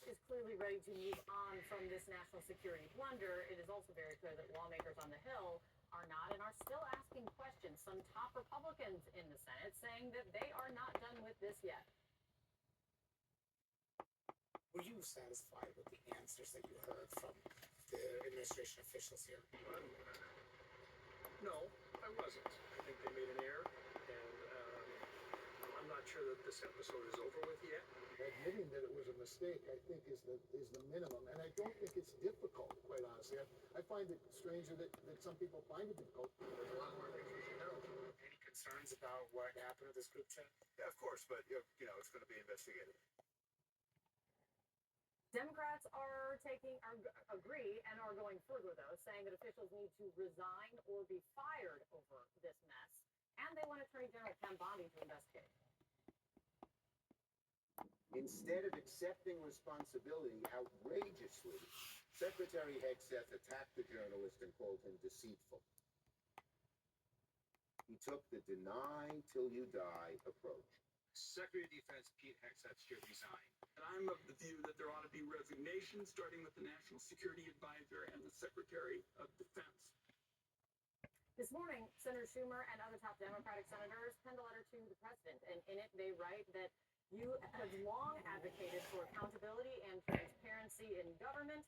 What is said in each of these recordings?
is clearly ready to move on from this national security blunder, it is also very clear that lawmakers on the Hill are not and are still asking questions. Some top Republicans in the Senate saying that they are not done with this yet. Were you satisfied with the answers that you heard from the administration officials here? No, I wasn't. I think they made an error, and I'm not sure that this episode is over with yet. Admitting that it was a mistake, I think, is the minimum, and I don't think it's difficult, quite honestly. I find it stranger that some people find it difficult. There's a lot more things we should know. Any concerns about what happened with this group chat? Yeah, of course, but it's going to be investigated. Democrats agree and are going further, though, saying that officials need to resign or be fired over this mess, and they want Attorney General Pam Bondi to investigate. Instead of accepting responsibility outrageously, Secretary Hegseth attacked the journalist and called him deceitful. He took the deny till you die approach. Secretary of Defense Pete Hegseth should resign. And I'm of the view that there ought to be resignation, starting with the National Security Advisor and the Secretary of Defense. This morning, Senator Schumer and other top Democratic senators penned a letter to the president, and in it they write that you have long advocated for accountability and transparency in government.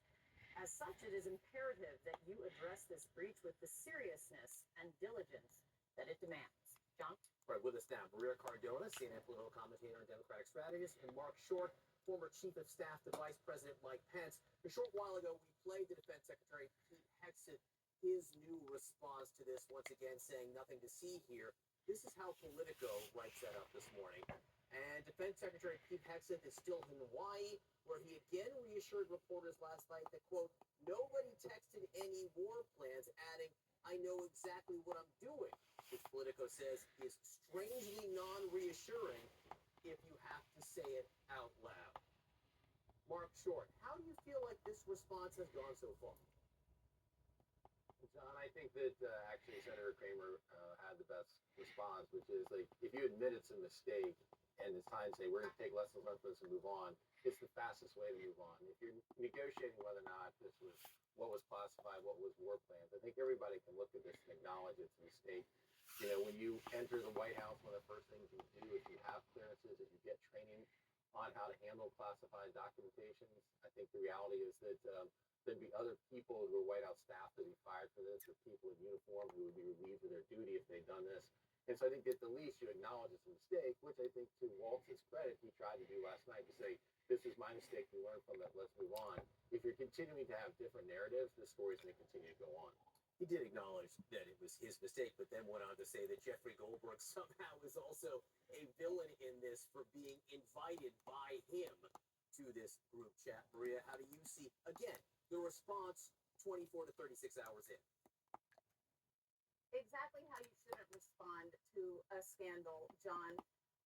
As such, it is imperative that you address this breach with the seriousness and diligence that it demands. John? Right, with us now, Maria Cardona, CNN political commentator and Democratic strategist, and Mark Short, former Chief of Staff to Vice President Mike Pence. A short while ago, we played the Defense Secretary Pete Hegseth, his new response to this, once again saying nothing to see here. This is how Politico writes that up this morning. And Defense Secretary Pete Hegseth is still in Hawaii, where he again reassured reporters last night that, quote, nobody texted any war plans, adding, I know exactly what I'm doing, which Politico says is strangely non-reassuring if you have to say it out loud. Mark Short, how do you feel like this response has gone so far? John, I think that actually Senator Kramer had the best response, which is like, if you admit it's a mistake and it's time to say we're going to take lessons learned from this and move on, it's the fastest way to move on. If you're negotiating whether or not this was what was classified, what was war plans, I think everybody can look at this and acknowledge it's a mistake. You know, when you enter the White House, one of the first things you do is you have clearances, is you get training on how to handle classified documentations. I think the reality is that there'd be other people who are White House staff to be fired for this, or people in uniform who would be relieved of their duty if they'd done this. And so I think at the least you acknowledge it's a mistake, which I think to Waltz's credit, he tried to do last night to say, this is my mistake, we learned from it, let's move on. If you're continuing to have different narratives, the story's going to continue to go on. He did acknowledge that it was his mistake, but then went on to say that Jeffrey Goldberg somehow is also a villain in this for being invited by him to this group chat. Maria, how do you see, again, the response 24 to 36 hours in? Exactly how you shouldn't respond to a scandal, John.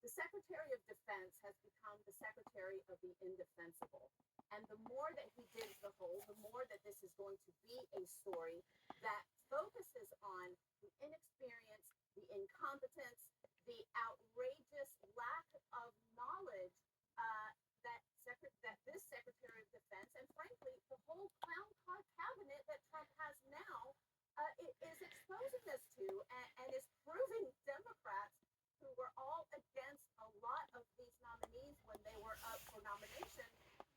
The Secretary of Defense has become the Secretary of the Indefensible. And the more that he digs the hole, the more that this is going to be a story that focuses on the inexperience, the incompetence, the outrageous lack of knowledge that this Secretary of Defense, and frankly, the whole clown car cabinet that Trump has now, is exposing us to, and is proving Democrats who were all against a lot of these nominees when they were up for nomination.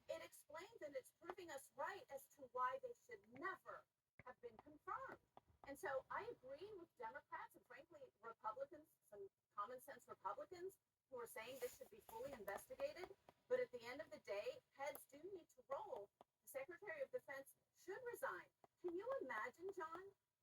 It explains and it's proving us right as to why they should never have been confirmed. And so I agree with Democrats and frankly Republicans, some common sense Republicans who are saying this should be fully investigated. But at the end of the day, heads do need to roll. The Secretary of Defense should resign. Can you imagine, John,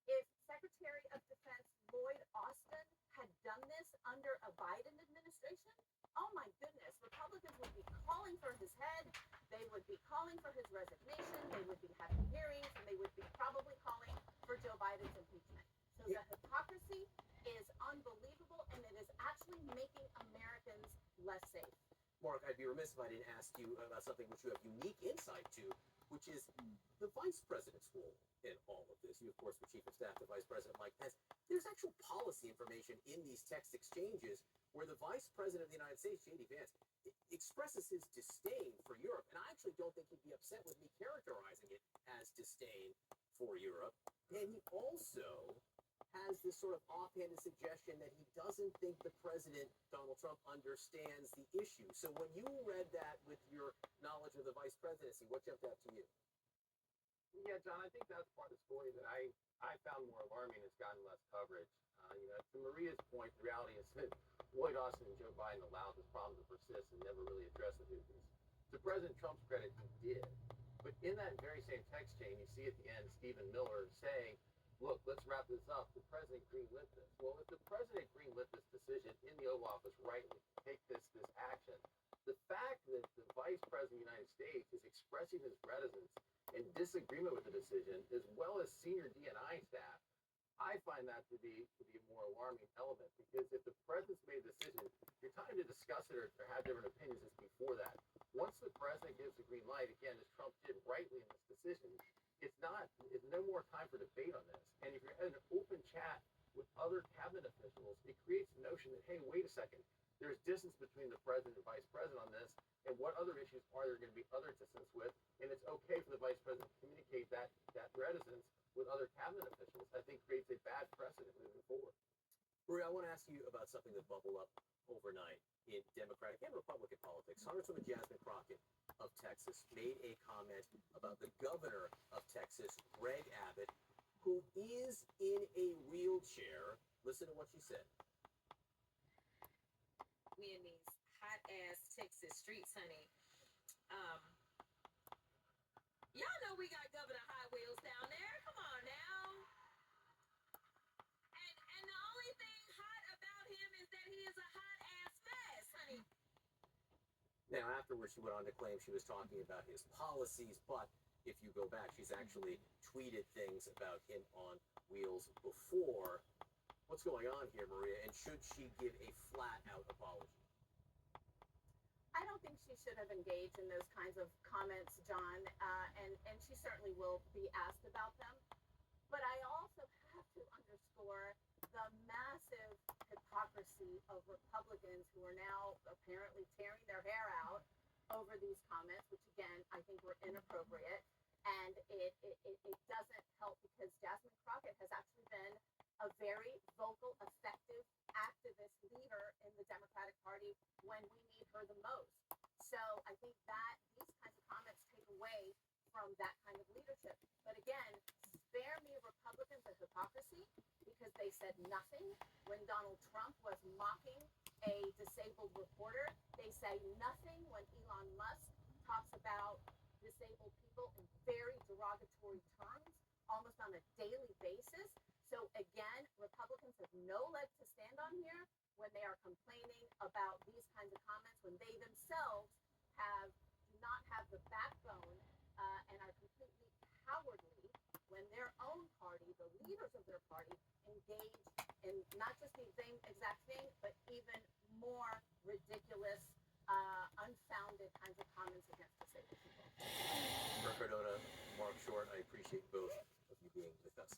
if Secretary of Defense Lloyd Austin had done this under a Biden administration? Oh my goodness, Republicans would be calling for his head. They would be calling for his resignation. They would be having hearings, and they would be probably calling for Joe Biden's impeachment. So the hypocrisy is unbelievable, and it is actually making Americans less safe. Mark, I'd be remiss if I didn't ask you about something which you have unique insight to, which is the vice president's role in all of this. You, of course, were Chief of Staff to Vice President Mike Pence. There's actual policy information in these text exchanges where the Vice President of the United States, J.D. Vance, expresses his disdain for Europe. And I actually don't think he'd be upset with me characterizing it as disdain for Europe. And he also has this sort of offhanded suggestion that he doesn't think the president, Donald Trump, understands the issue. So when you read that with your knowledge of the vice presidency, what jumped out to you? Yeah, John, I think that's part of the story that I found more alarming. It's gotten less coverage. To Maria's point, the reality is that Lloyd Austin and Joe Biden allowed this problem to persist and never really addressed it. To President Trump's credit, he did. But in that very same text chain, you see at the end Stephen Miller saying, look, let's wrap this up. The president greenlit this. Well, if the president greenlit this decision in the Oval Office rightly, take this action, the fact that the vice president of the United States is expressing his reticence and disagreement with the decision, as well as senior DNI staff, I find that to be a more alarming element, because if the president's made a decision, your time to discuss it or have different opinions is before that. Once the president gives the green light, again, as Trump did rightly in this decision, it's no more time for debate on this. And if you're in an open chat with other cabinet officials, it creates the notion that, hey, wait a second, there's distance between the president and vice president on this, and what other issues are there going to be other distance with, and it's okay for the vice president to communicate that reticence with other cabinet officials. I think creates a bad precedent moving forward. Maria, I want to ask you about something that bubbled up overnight in Democratic and Republican politics. Congresswoman Jasmine Crockett of Texas made a comment about the governor of Texas, Greg Abbott, who is in a wheelchair. Listen to what she said. We in these hot ass Texas streets, honey. Y'all know we got Governor High Wheels down there. Come on now. And the only thing hot about him is that he is a hot ass mess, honey. Now, afterwards, she went on to claim she was talking about his policies, but if you go back, she's actually tweeted things about him on wheels before. What's going on here, Maria? And should she give a flat-out apology? I don't think she should have engaged in those kinds of comments, John, and she certainly will be asked about them. But I also have to underscore the massive hypocrisy of Republicans who are now apparently tearing their hair out over these comments, which again, I think were inappropriate. And it doesn't help because Jasmine Crockett has actually been a very vocal, effective, activist leader in the Democratic Party when we need her the most. So I think that these kinds of comments take away from that kind of leadership. But again, spare me Republicans of hypocrisy, because they said nothing when Donald Trump was mocking a disabled reporter. They say nothing when Elon Musk talks about disabled people in very derogatory terms, almost on a daily basis. So again, Republicans have no leg to stand on here when they are complaining about these kinds of comments, when they themselves do not have the backbone and are completely cowardly when their own party, the leaders of their party, engage in not just the same exact thing, but even more ridiculous, unfounded kinds of comments against disabled people. Rick Cardona, Mark Short, I appreciate both of you being with us.